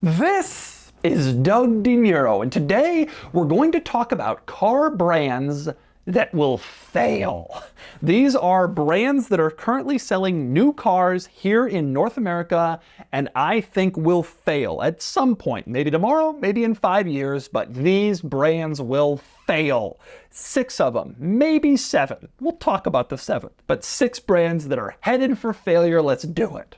This is Doug DeMuro, and today we're going to talk about car brands that will fail. These are brands that are currently selling new cars here in North America and I think will fail at some point. Maybe tomorrow, maybe in 5 years, but these brands will fail. 6 of them, maybe 7. We'll talk about the 7th, but 6 brands that are headed for failure. Let's do it.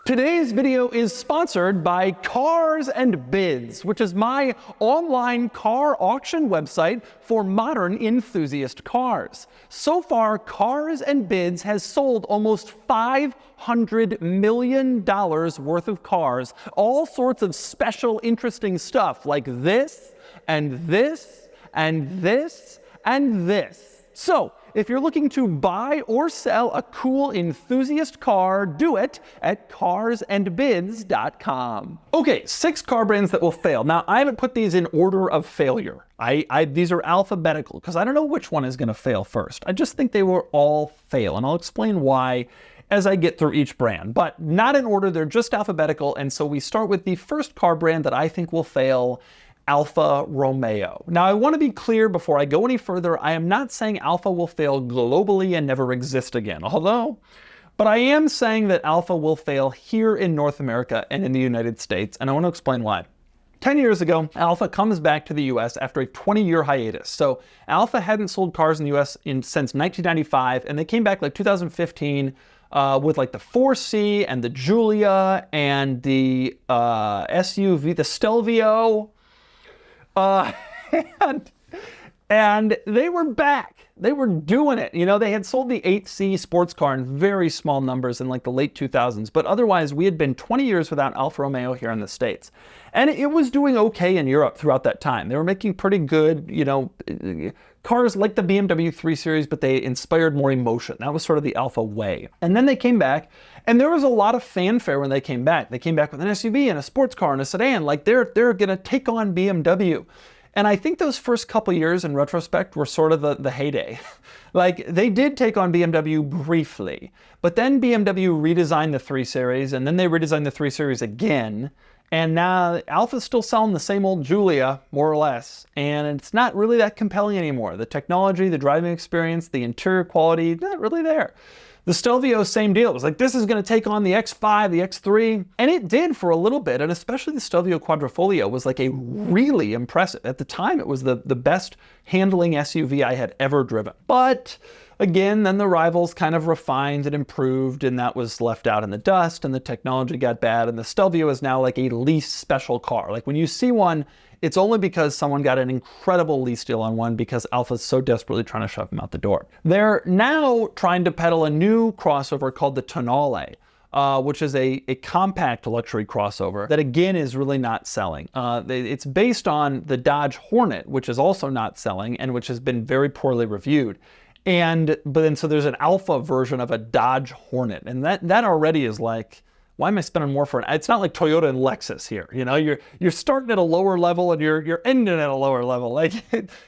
Today's video is sponsored by Cars and Bids, which is my online car auction website for modern enthusiast cars. So far, Cars and Bids has sold almost $500 million worth of cars, all sorts of special, interesting stuff like this, and this, and this, and this. So, if you're looking to buy or sell a cool enthusiast car, do it at carsandbids.com. Okay, 6 car brands that will fail. Now, I haven't put these in order of failure. These are alphabetical because I don't know which one is going to fail first. I just think they will all fail, and I'll explain why as I get through each brand, but not in order. They're just alphabetical, and so we start with the first car brand that I think will fail, Alfa Romeo. Now, I want to be clear before I go any further, I am not saying Alfa will fail globally and never exist again, but I am saying that Alfa will fail here in North America and in the United States, and I want to explain why. 10 years ago, Alfa comes back to the US after a 20-year hiatus. So Alfa hadn't sold cars in the US since 1995, and they came back like 2015 with like the 4C and the Giulia and the SUV, the Stelvio. And they were back. They were doing it. You know, they had sold the 8C sports car in very small numbers in like the late 2000s. But otherwise, we had been 20 years without Alfa Romeo here in the States. And it was doing okay in Europe throughout that time. They were making pretty good, cars like the BMW 3 Series, but they inspired more emotion. That was sort of the Alfa way. And then they came back, and there was a lot of fanfare when they came back. They came back with an SUV and a sports car and a sedan, like they're going to take on BMW. And I think those first couple years in retrospect were sort of the heyday. Like they did take on BMW briefly, but then BMW redesigned the 3 Series, and then they redesigned the 3 Series again. And now Alfa's still selling the same old Giulia, more or less, and it's not really that compelling anymore. The technology, the driving experience, the interior quality, not really there. The Stelvio, same deal. It was like, this is going to take on the X5, the X3, and it did for a little bit, and especially the Stelvio Quadrifoglio was like a really impressive. At the time, it was the best handling SUV I had ever driven. But again, then the rivals kind of refined and improved, and that was left out in the dust, and the technology got bad, and the Stelvio is now like a lease special car. Like when you see one, it's only because someone got an incredible lease deal on one because Alfa's so desperately trying to shove them out the door. They're now trying to peddle a new crossover called the Tonale, which is a compact luxury crossover that again is really not selling. It's based on the Dodge Hornet, which is also not selling and which has been very poorly reviewed. But then so there's an Alfa version of a Dodge Hornet, and that already is like, why am I spending more for it? It's not like Toyota and Lexus here. You know, you're starting at a lower level and you're ending at a lower level. Like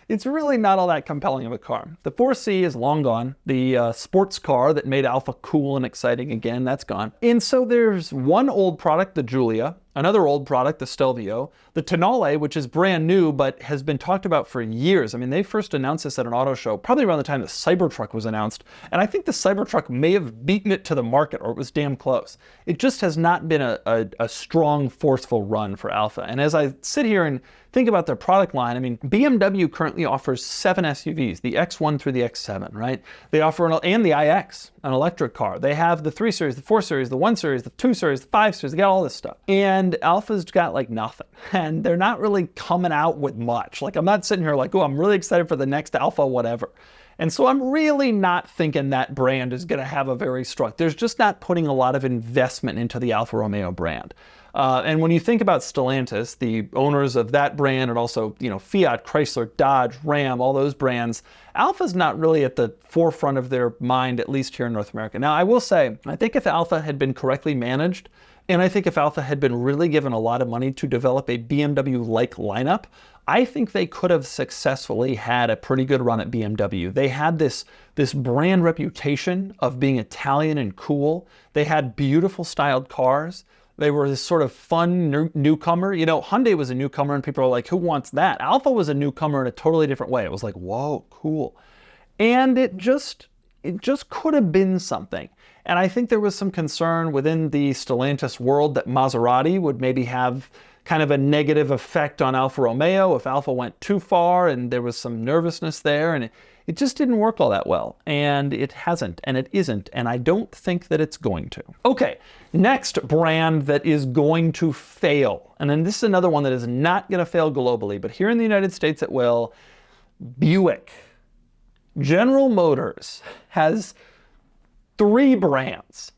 it's really not all that compelling of a car. The 4C is long gone. The sports car that made Alfa cool and exciting again, that's gone. And so there's one old product, the Giulia, another old product, the Stelvio, the Tonale, which is brand new but has been talked about for years. I mean, they first announced this at an auto show, probably around the time the Cybertruck was announced, and I think the Cybertruck may have beaten it to the market, or it was damn close. It just has not been a strong, forceful run for Alfa. And as I sit here and think about their product line, I mean, BMW currently offers 7 SUVs, the X1 through the X7, right? They offer, and the iX, an electric car. They have the 3 Series, the 4 Series, the 1 Series, the 2 Series, the 5 Series, they got all this stuff. And Alfa's got like nothing. And they're not really coming out with much. Like I'm not sitting here like, oh, I'm really excited for the next Alfa whatever. And so I'm really not thinking that brand is going to have a very strong, there's just not putting a lot of investment into the Alfa Romeo brand. And when you think about Stellantis, the owners of that brand, and also, Fiat, Chrysler, Dodge, Ram, all those brands, Alfa's not really at the forefront of their mind, at least here in North America. Now, I will say, I think if Alfa had been correctly managed And I think if Alfa had been really given a lot of money to develop a BMW-like lineup, I think they could have successfully had a pretty good run at BMW. They had this brand reputation of being Italian and cool. They had beautiful styled cars. They were this sort of fun newcomer. You know, Hyundai was a newcomer and people are like, who wants that? Alfa was a newcomer in a totally different way. It was like, whoa, cool. And it just could have been something. And I think there was some concern within the Stellantis world that Maserati would maybe have kind of a negative effect on Alfa Romeo if Alfa went too far, and there was some nervousness there, and it just didn't work all that well. And it hasn't, and it isn't, and I don't think that it's going to. Okay, next brand that is going to fail. And then this is another one that is not going to fail globally, but here in the United States it will. Buick. General Motors has 3 brands: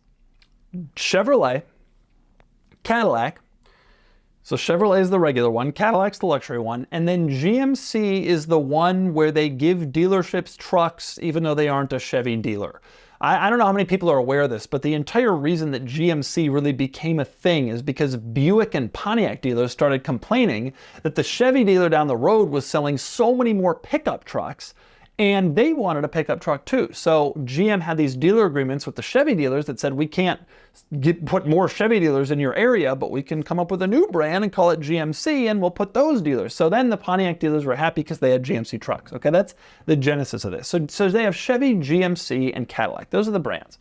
Chevrolet, Cadillac. So Chevrolet is the regular one, Cadillac's the luxury one, and then GMC is the one where they give dealerships trucks even though they aren't a Chevy dealer. I don't know how many people are aware of this, but the entire reason that GMC really became a thing is because Buick and Pontiac dealers started complaining that the Chevy dealer down the road was selling so many more pickup trucks, and they wanted a pickup truck too. So GM had these dealer agreements with the Chevy dealers that said, we can't put more Chevy dealers in your area, but we can come up with a new brand and call it GMC, and we'll put those dealers. So then the Pontiac dealers were happy because they had GMC trucks. Okay, that's the genesis of this. So they have Chevy, GMC, and Cadillac. Those are the brands.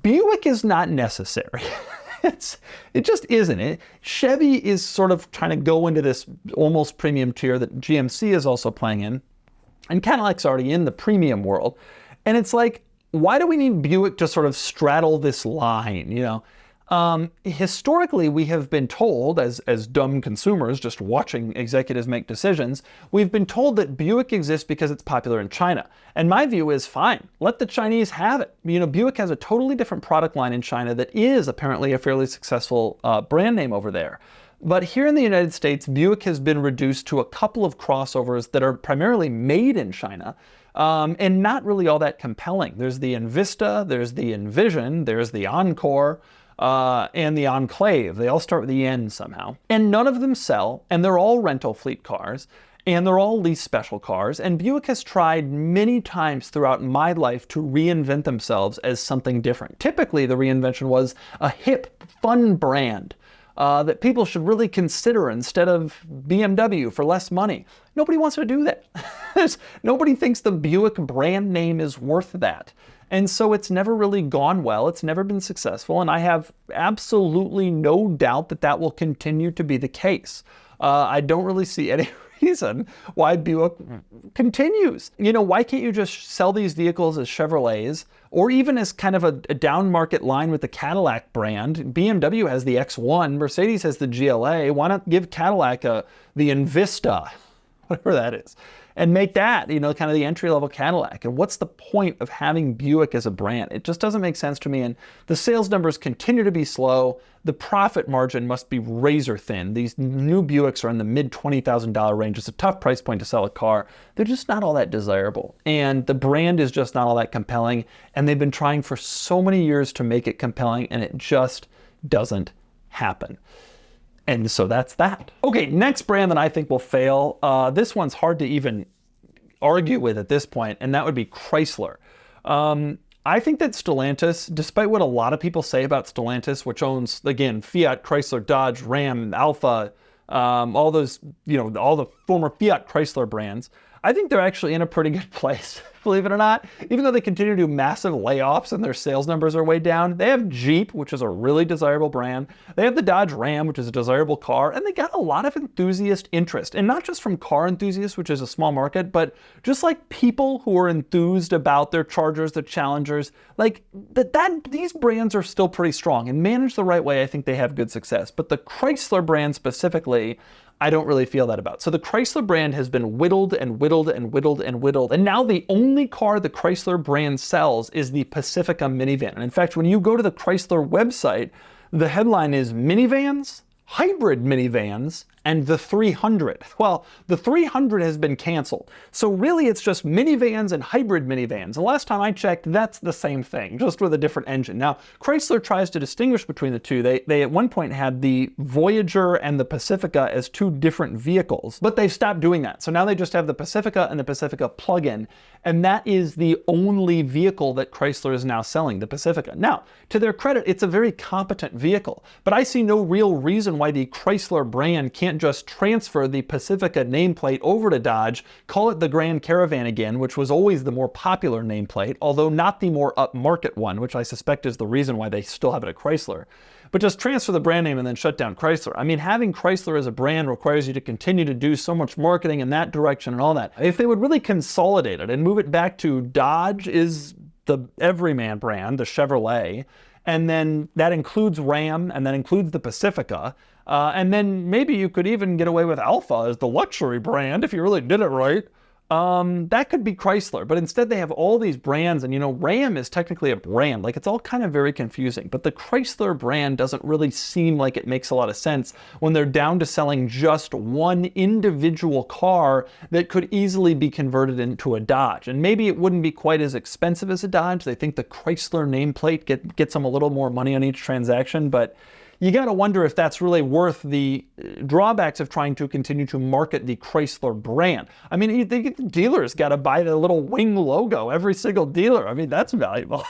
Buick is not necessary. It just isn't. It. Chevy is sort of trying to go into this almost premium tier that GMC is also playing in. And Cadillac's already in the premium world. And it's like, why do we need Buick to sort of straddle this line, you know? Historically, we have been told, as dumb consumers just watching executives make decisions, we've been told that Buick exists because it's popular in China. And my view is, fine, let the Chinese have it. You know, Buick has a totally different product line in China that is apparently a fairly successful brand name over there. But here in the United States, Buick has been reduced to a couple of crossovers that are primarily made in China, and not really all that compelling. There's the Envista, there's the Envision, there's the Encore, and the Enclave. They all start with the N somehow. And none of them sell, and they're all rental fleet cars, and they're all lease special cars. And Buick has tried many times throughout my life to reinvent themselves as something different. Typically, the reinvention was a hip, fun brand that people should really consider instead of BMW for less money. Nobody wants to do that. Nobody thinks the Buick brand name is worth that. And so it's never really gone well. It's never been successful. And I have absolutely no doubt that that will continue to be the case. I don't really see any reason why Buick continues. You know, why can't you just sell these vehicles as Chevrolets, or even as kind of a down market line with the Cadillac brand? BMW has the X1, Mercedes has the GLA. Why not give Cadillac the Envista, whatever that is, and make that, you know, kind of the entry-level Cadillac? And what's the point of having Buick as a brand? It just doesn't make sense to me. And the sales numbers continue to be slow. The profit margin must be razor thin. These new Buicks are in the mid $20,000 range. It's a tough price point to sell a car. They're just not all that desirable. And the brand is just not all that compelling. And they've been trying for so many years to make it compelling, and it just doesn't happen. And so that's that. Okay, next brand that I think will fail. This one's hard to even argue with at this point, and that would be Chrysler. I think that Stellantis, despite what a lot of people say about Stellantis, which owns, again, Fiat, Chrysler, Dodge, Ram, Alfa, all those, you know, all the former Fiat Chrysler brands, I think they're actually in a pretty good place, believe it or not. Even though they continue to do massive layoffs and their sales numbers are way down, they have Jeep, which is a really desirable brand. They have the Dodge Ram, which is a desirable car, and they got a lot of enthusiast interest. And not just from car enthusiasts, which is a small market, but just like people who are enthused about their Chargers, their Challengers. Like these brands are still pretty strong, and managed the right way, I think they have good success. But the Chrysler brand specifically, I don't really feel that about. So the Chrysler brand has been whittled and whittled and whittled and whittled. And now the only car the Chrysler brand sells is the Pacifica minivan. And in fact, when you go to the Chrysler website, the headline is minivans, hybrid minivans and the 300. Well, the 300 has been canceled. So really it's just minivans and hybrid minivans. The last time I checked, that's the same thing, just with a different engine. Now, Chrysler tries to distinguish between the two. They at one point had the Voyager and the Pacifica as two different vehicles, but they've stopped doing that. So now they just have the Pacifica and the Pacifica plug-in, and that is the only vehicle that Chrysler is now selling, the Pacifica. Now, to their credit, it's a very competent vehicle, but I see no real reason why the Chrysler brand can't just transfer the Pacifica nameplate over to Dodge, call it the Grand Caravan again, which was always the more popular nameplate, although not the more upmarket one, which I suspect is the reason why they still have it at Chrysler. But just transfer the brand name and then shut down Chrysler. I mean, having Chrysler as a brand requires you to continue to do so much marketing in that direction and all that. If they would really consolidate it and move it back to Dodge is the everyman brand, the Chevrolet, and then that includes Ram, and that includes the Pacifica, and then maybe you could even get away with Alfa as the luxury brand if you really did it right. That could be Chrysler, but instead they have all these brands, and you know, Ram is technically a brand. Like, it's all kind of very confusing, but the Chrysler brand doesn't really seem like it makes a lot of sense when they're down to selling just one individual car that could easily be converted into a Dodge. And maybe it wouldn't be quite as expensive as a Dodge. They think the Chrysler nameplate gets them a little more money on each transaction, but you got to wonder if that's really worth the drawbacks of trying to continue to market the Chrysler brand. I mean, the dealers got to buy the little wing logo, every single dealer. I mean, that's valuable.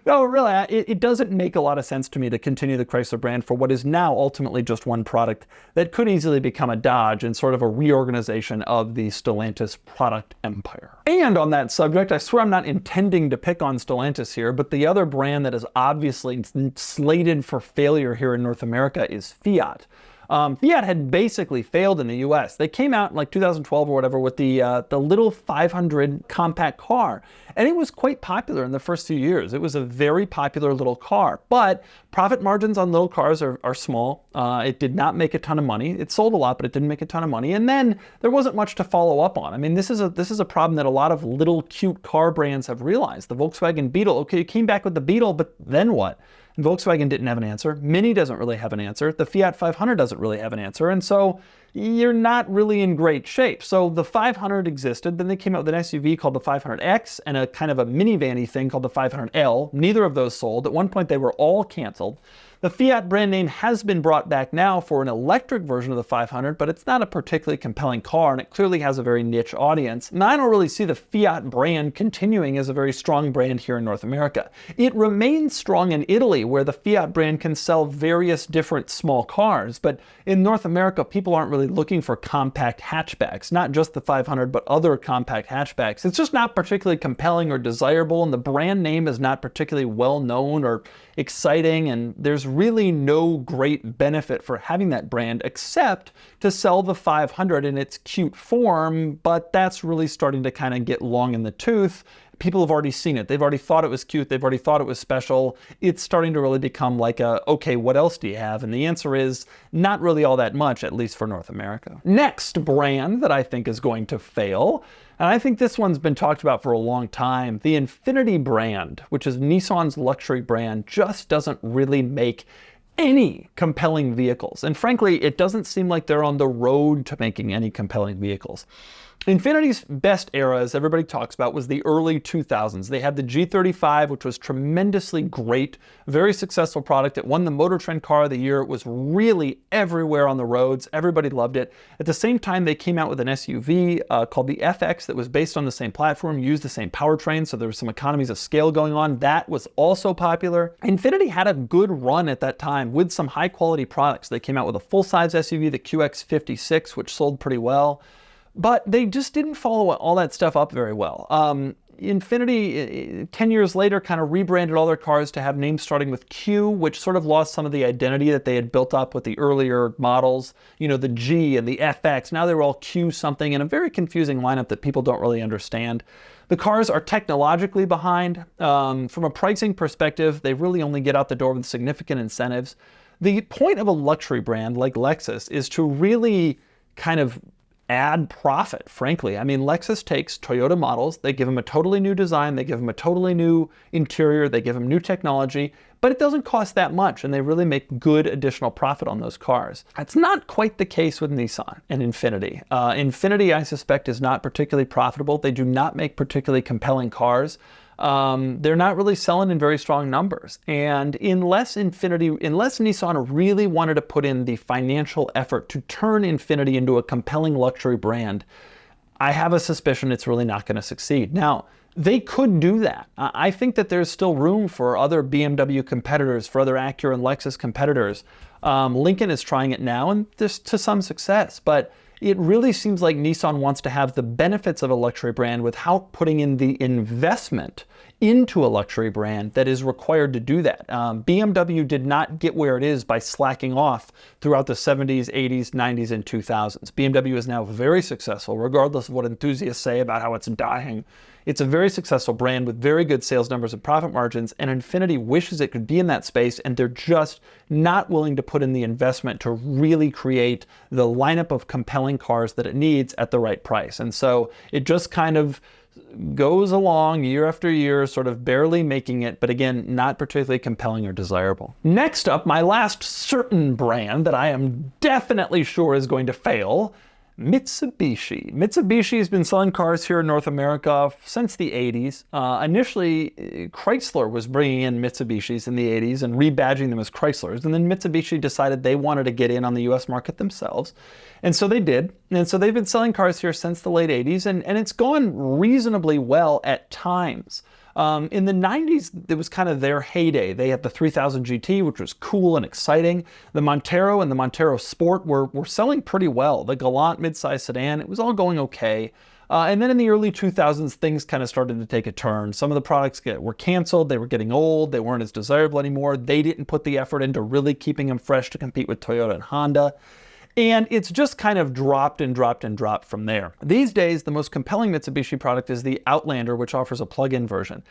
No, really, it doesn't make a lot of sense to me to continue the Chrysler brand for what is now ultimately just one product that could easily become a Dodge and sort of a reorganization of the Stellantis product empire. And on that subject, I swear I'm not intending to pick on Stellantis here, but the other brand that is obviously slated for failure here in North America is Fiat. Fiat had basically failed in the US. They came out in like 2012 or whatever with the little 500 compact car, and it was quite popular in the first few years. It was a very popular little car, but profit margins on little cars are small. It did not make a ton of money. It sold a lot, but it didn't make a ton of money. And then there wasn't much to follow up on. I mean, this is a problem that a lot of little cute car brands have realized. The Volkswagen Beetle, okay, you came back with the Beetle, but then what? Volkswagen didn't have an answer. Mini doesn't really have an answer. The Fiat 500 doesn't really have an answer. And so you're not really in great shape. So the 500 existed. Then they came out with an SUV called the 500X and a kind of a minivan-y thing called the 500L. Neither of those sold. At one point, they were all canceled. The Fiat brand name has been brought back now for an electric version of the 500, but it's not a particularly compelling car, and it clearly has a very niche audience. And I don't really see the Fiat brand continuing as a very strong brand here in North America. It remains strong in Italy, where the Fiat brand can sell various different small cars, but in North America, people aren't really looking for compact hatchbacks, not just the 500, but other compact hatchbacks. It's just not particularly compelling or desirable, and the brand name is not particularly well known or exciting, and there's really no great benefit for having that brand except to sell the 500 in its cute form, but that's really starting to kind of get long in the tooth. People have already seen it. They've already thought it was cute. They've already thought it was special. It's starting to really become like okay, what else do you have? And the answer is not really all that much, at least for North America. Next brand that I think is going to fail, and I think this one's been talked about for a long time, the Infiniti brand, which is Nissan's luxury brand, just doesn't really make any compelling vehicles. And frankly, it doesn't seem like they're on the road to making any compelling vehicles. Infiniti's best era, as everybody talks about, was the early 2000s. They had the G35, which was tremendously great, very successful product. It won the Motor Trend Car of the Year. It was really everywhere on the roads. Everybody loved it. At the same time, they came out with an SUV called the FX that was based on the same platform, used the same powertrain, so there was some economies of scale going on. That was also popular. Infiniti had a good run at that time with some high-quality products. They came out with a full-size SUV, the QX56, which sold pretty well. But they just didn't follow all that stuff up very well. Infiniti, 10 years later, kind of rebranded all their cars to have names starting with Q, which sort of lost some of the identity that they had built up with the earlier models. You know, the G and the FX. Now they were all Q something in a very confusing lineup that people don't really understand. The cars are technologically behind. From a pricing perspective, they really only get out the door with significant incentives. The point of a luxury brand like Lexus is to really kind of add profit, frankly. I mean, Lexus takes Toyota models, they give them a totally new design, they give them a totally new interior, they give them new technology, but it doesn't cost that much, and they really make good additional profit on those cars. That's not quite the case with Nissan and Infiniti. Infiniti, I suspect, is not particularly profitable. They do not make particularly compelling cars. They're not really selling in very strong numbers. And unless Nissan really wanted to put in the financial effort to turn Infiniti into a compelling luxury brand, I have a suspicion it's really not going to succeed. Now, they could do that. I think that there's still room for other BMW competitors, for other Acura and Lexus competitors. Lincoln is trying it now, and this to some success, but it really seems like Nissan wants to have the benefits of a luxury brand without putting in the investment into a luxury brand that is required to do that. BMW did not get where it is by slacking off throughout the 70s, 80s, 90s, and 2000s. BMW is now very successful, regardless of what enthusiasts say about how it's dying. It's a very successful brand with very good sales numbers and profit margins, and Infiniti wishes it could be in that space, and they're just not willing to put in the investment to really create the lineup of compelling cars that it needs at the right price. And so it just kind of goes along year after year, sort of barely making it, but again, not particularly compelling or desirable. Next up, my last certain brand that I am definitely sure is going to fail, Mitsubishi. Mitsubishi has been selling cars here in North America since the 80s. Initially, Chrysler was bringing in Mitsubishis in the 80s and rebadging them as Chryslers. And then Mitsubishi decided they wanted to get in on the US market themselves. And so they did. And so they've been selling cars here since the late 80s, and it's gone reasonably well at times. In the 90s, it was kind of their heyday. They had the 3000 GT, which was cool and exciting. The Montero and the Montero Sport were selling pretty well. The Galant midsize sedan, it was all going okay. And then in the early 2000s, things kind of started to take a turn. Some of the products were canceled. They were getting old. They weren't as desirable anymore. They didn't put the effort into really keeping them fresh to compete with Toyota and Honda. And it's just kind of dropped and dropped and dropped from there. These days, the most compelling Mitsubishi product is the Outlander, which offers a plug-in version.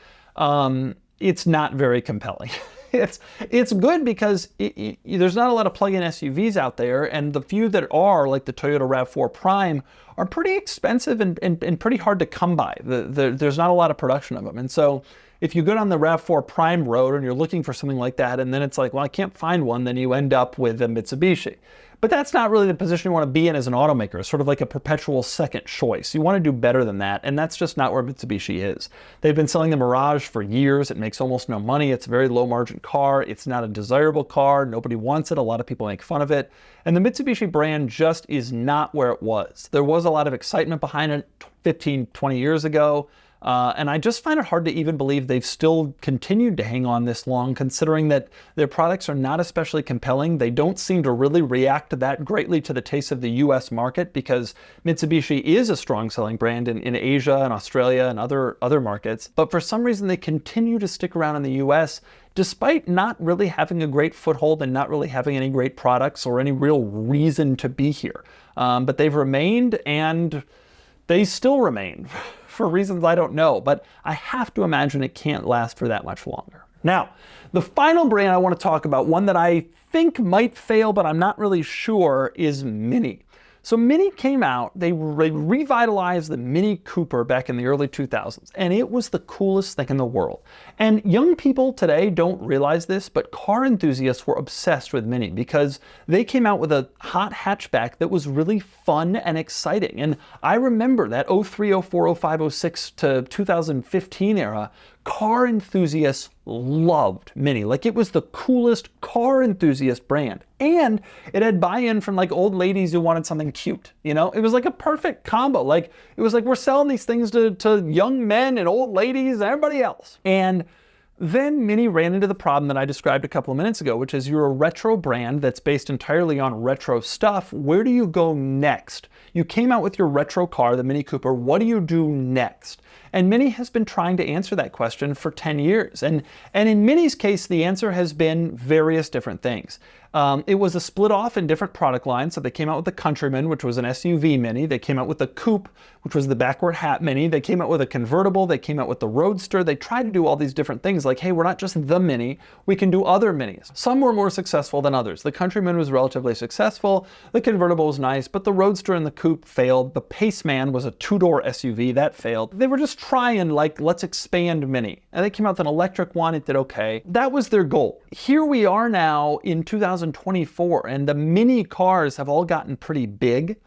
It's not very compelling. It's good because there's not a lot of plug-in SUVs out there, and the few that are, like the Toyota RAV4 Prime, are pretty expensive and pretty hard to come by. There's not a lot of production of them. And so if you go down the RAV4 Prime road and you're looking for something like that, and then it's like, well, I can't find one, then you end up with a Mitsubishi. But that's not really the position you want to be in as an automaker. It's sort of like a perpetual second choice. You want to do better than that, and that's just not where Mitsubishi is. They've been selling the Mirage for years. It makes almost no money. It's a very low-margin car. It's not a desirable car. Nobody wants it. A lot of people make fun of it. And the Mitsubishi brand just is not where it was. There was a lot of excitement behind it 15, 20 years ago. And I just find it hard to even believe they've still continued to hang on this long, considering that their products are not especially compelling. They don't seem to really react that greatly to the taste of the US market, because Mitsubishi is a strong selling brand in Asia and Australia and other markets. But for some reason, they continue to stick around in the US, despite not really having a great foothold and not really having any great products or any real reason to be here. But they've remained, and they still remain. For reasons I don't know, but I have to imagine it can't last for that much longer. Now, the final brand I want to talk about, one that I think might fail, but I'm not really sure, is Mini. So Mini came out, they revitalized the Mini Cooper back in the early 2000s, and it was the coolest thing in the world. And young people today don't realize this, but car enthusiasts were obsessed with Mini because they came out with a hot hatchback that was really fun and exciting. And I remember that 03, 04, 05, 06 to 2015 era, car enthusiasts loved Mini. Like, it was the coolest car enthusiast brand. And it had buy-in from like old ladies who wanted something cute. You know, it was like a perfect combo. Like, it was like, we're selling these things to young men and old ladies and everybody else. And then Mini ran into the problem that I described a couple of minutes ago, which is you're a retro brand that's based entirely on retro stuff. Where do you go next? You came out with your retro car, the Mini Cooper. What do you do next? And Mini has been trying to answer that question for 10 years. And in Mini's case, the answer has been various different things. It was a split off in different product lines. So they came out with the Countryman, which was an SUV Mini. They came out with the Coupe, which was the backward hat Mini. They came out with a convertible. They came out with the Roadster. They tried to do all these different things like, hey, we're not just the Mini, we can do other Minis. Some were more successful than others. The Countryman was relatively successful. The convertible was nice, but the Roadster and the Coupe failed. The Paceman was a two-door SUV. That failed. They were just trying, like, let's expand Mini. And they came out with an electric one. It did okay. That was their goal. Here we are now in 2024, and the Mini cars have all gotten pretty big,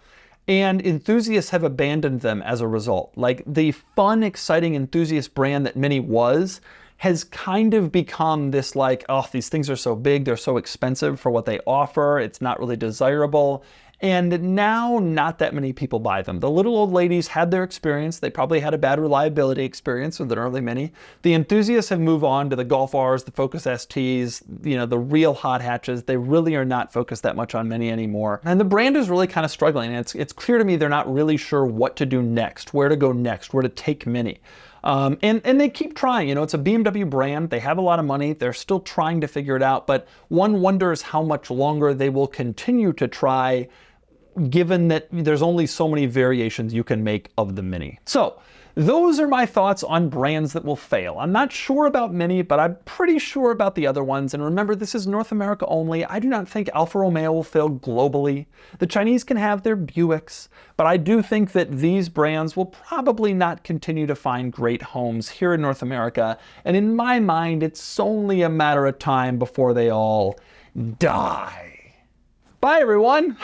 and enthusiasts have abandoned them as a result. Like, the fun, exciting enthusiast brand that Mini was has kind of become this like, oh, these things are so big, they're so expensive for what they offer, it's not really desirable. And now not that many people buy them. The little old ladies had their experience. They probably had a bad reliability experience with an early Mini. The enthusiasts have moved on to the Golf Rs, the Focus STs, you know, the real hot hatches. They really are not focused that much on Mini anymore. And the brand is really kind of struggling. And it's clear to me they're not really sure what to do next, where to go next, where to take Mini. And they keep trying. You know, it's a BMW brand. They have a lot of money. They're still trying to figure it out. But one wonders how much longer they will continue to try, given that there's only so many variations you can make of the Mini. So those are my thoughts on brands that will fail. I'm not sure about Mini, but I'm pretty sure about the other ones. And remember, this is North America only. I do not think Alfa Romeo will fail globally. The Chinese can have their Buicks, but I do think that these brands will probably not continue to find great homes here in North America. And in my mind, it's only a matter of time before they all die. Bye, everyone.